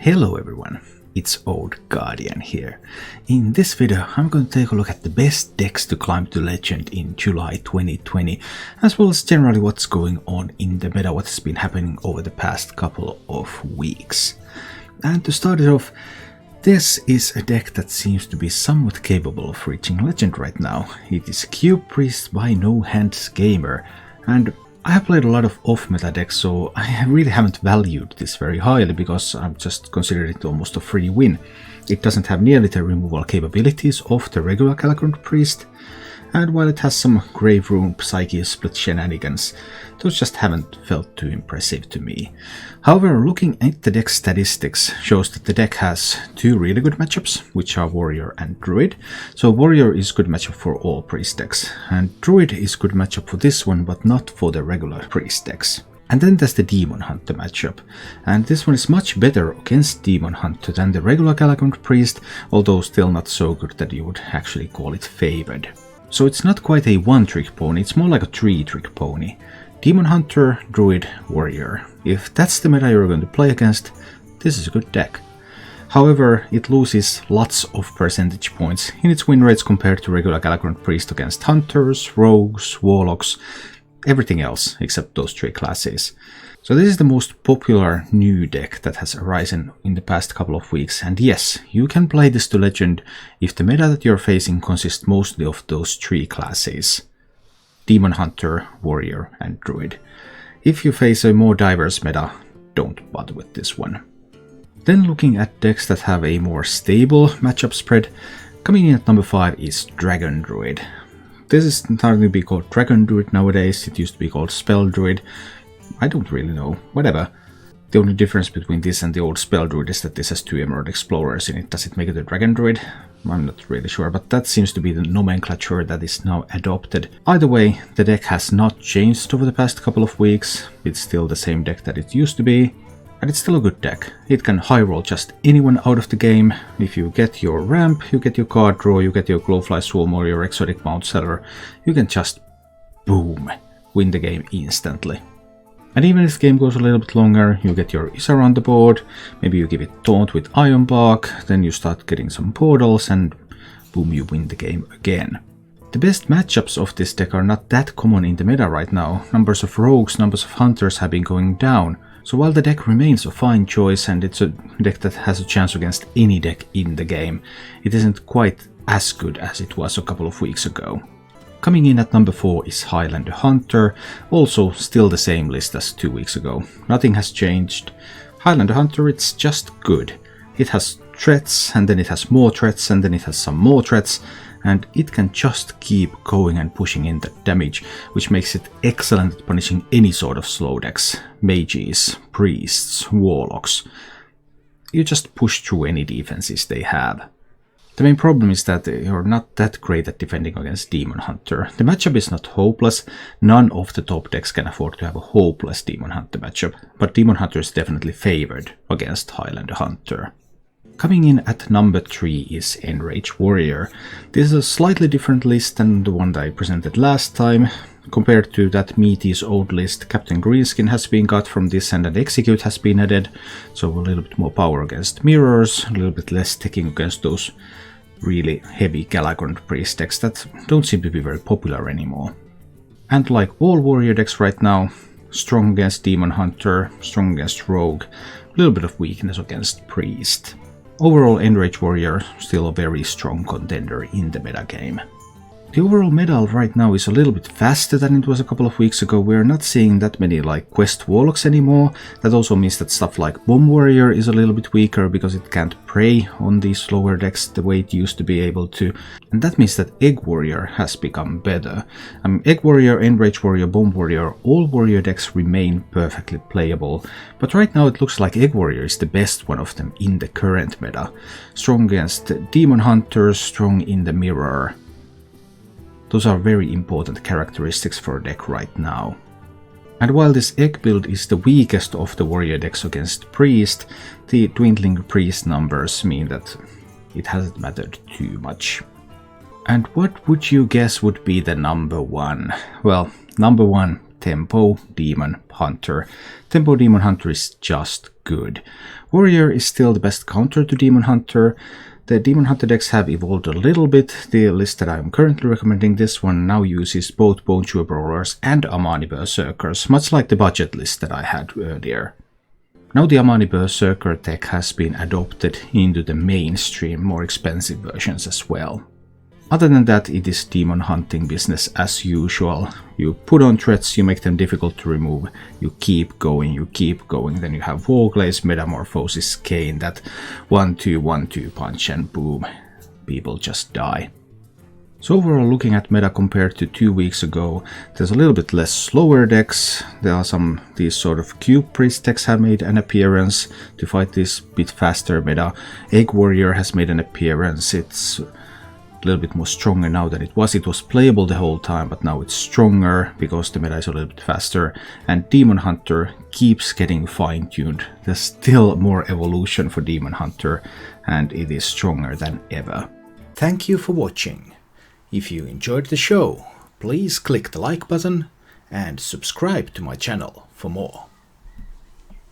Hello everyone, it's Old Guardian here. In this video I'm going to take a look at the best decks to climb to Legend in July 2020, as well as generally what's going on in the meta, what's been happening over the past couple of weeks. And to start it off, this is a deck that seems to be somewhat capable of reaching Legend right now. It is Cube Priest by No Hands Gamer, and I have played a lot of off-meta decks, so I really haven't valued this very highly because I've just considered it almost a free win. It doesn't have nearly the removal capabilities of the regular Calagrant Priest, and while it has some Grave Rune Psyche split shenanigans, those just haven't felt too impressive to me. However, looking at the deck statistics shows that the deck has two really good matchups, which are Warrior and Druid. So Warrior is good matchup for all Priest decks, and Druid is good matchup for this one, but not for the regular Priest decks. And then there's the Demon Hunter matchup, and this one is much better against Demon Hunter than the regular Calagrant Priest, although still not so good that you would actually call it favored. So it's not quite a one-trick pony, it's more like a three-trick pony. Demon Hunter, Druid, Warrior. If that's the meta you're going to play against, this is a good deck. However, it loses lots of percentage points in its win rates compared to regular Calagrant Priest against Hunters, Rogues, Warlocks, everything else except those three classes. So this is the most popular new deck that has arisen in the past couple of weeks, and yes, you can play this to Legend if the meta that you're facing consists mostly of those three classes: Demon Hunter, Warrior and Druid. If you face a more diverse meta, don't bother with this one. Then looking at decks that have a more stable matchup spread, coming in at number 5 is Dragon Druid. This is starting to be called Dragon Druid nowadays, it used to be called Spell Druid. I don't really know, whatever. The only difference between this and the old Spell Druid is that this has 2 Emerald Explorers in it. Does it make it a Dragon Druid? I'm not really sure, but that seems to be the nomenclature that is now adopted. Either way, the deck has not changed over the past couple of weeks. It's still the same deck that it used to be, and it's still a good deck. It can high roll just anyone out of the game. If you get your ramp, you get your card draw, you get your Glowfly Swarm or your Exotic Mount Seller, you can just, boom, win the game instantly. And even if the game goes a little bit longer, you get your Isar on the board, maybe you give it Taunt with Iron Bark, then you start getting some portals and boom, you win the game again. The best matchups of this deck are not that common in the meta right now. Numbers of Rogues, numbers of Hunters have been going down. So while the deck remains a fine choice and it's a deck that has a chance against any deck in the game, it isn't quite as good as it was a couple of weeks ago. Coming in at number 4 is Highlander Hunter, also still the same list as 2 weeks ago. Nothing has changed. Highlander Hunter, it's just good. It has threats, and then it has more threats, and then it has some more threats, and it can just keep going and pushing in that damage, which makes it excellent at punishing any sort of slow decks. Mages, priests, warlocks. You just push through any defenses they have. The main problem is that you're not that great at defending against Demon Hunter. The matchup is not hopeless, none of the top decks can afford to have a hopeless Demon Hunter matchup, but Demon Hunter is definitely favored against Highlander Hunter. Coming in at number 3 is Enrage Warrior. This is a slightly different list than the one that I presented last time. Compared to that Meaty's old list, Captain Greenskin has been got from this and an Execute has been added, so a little bit more power against mirrors, a little bit less sticking against those really heavy Calagrant Priest decks that don't seem to be very popular anymore. And like all Warrior decks right now, strong against Demon Hunter, strong against Rogue, a little bit of weakness against Priest. Overall, Enrage Warrior still a very strong contender in the meta game. The overall meta right now is a little bit faster than it was a couple of weeks ago. We're not seeing that many like Quest Warlocks anymore. That also means that stuff like Bomb Warrior is a little bit weaker because it can't prey on these slower decks the way it used to be able to. And that means that Egg Warrior has become better. Egg Warrior, Enrage Warrior, Bomb Warrior, all Warrior decks remain perfectly playable. But right now it looks like Egg Warrior is the best one of them in the current meta. Strong against Demon Hunters, strong in the mirror. Those are very important characteristics for a deck right now. And while this Egg build is the weakest of the Warrior decks against Priest, the dwindling Priest numbers mean that it hasn't mattered too much. And what would you guess would be the number 1? Well, number 1 Tempo Demon Hunter. Tempo Demon Hunter is just good. Warrior is still the best counter to Demon Hunter. The Demon Hunter decks have evolved a little bit. The list that I am currently recommending, this one now uses both Bone Chewer Brawlers and Amani Berserkers, much like the budget list that I had earlier. Now the Amani Berserker deck has been adopted into the mainstream, more expensive versions as well. Other than that, it is demon hunting business as usual. You put on threats, you make them difficult to remove, you keep going, then you have Warglaze, Metamorphosis, Kane, that 1-2-1-2 punch and boom, people just die. So overall, looking at meta compared to 2 weeks ago, there's a little bit less slower decks. There are these sort of cube priest decks have made an appearance to fight this bit faster meta. Egg Warrior has made an appearance. It's a little bit more stronger now than it was. It was playable the whole time, but now it's stronger because the meta is a little bit faster. And Demon Hunter keeps getting fine-tuned. There's still more evolution for Demon Hunter, and it is stronger than ever. Thank you for watching. If you enjoyed the show, please click the like button and subscribe to my channel for more.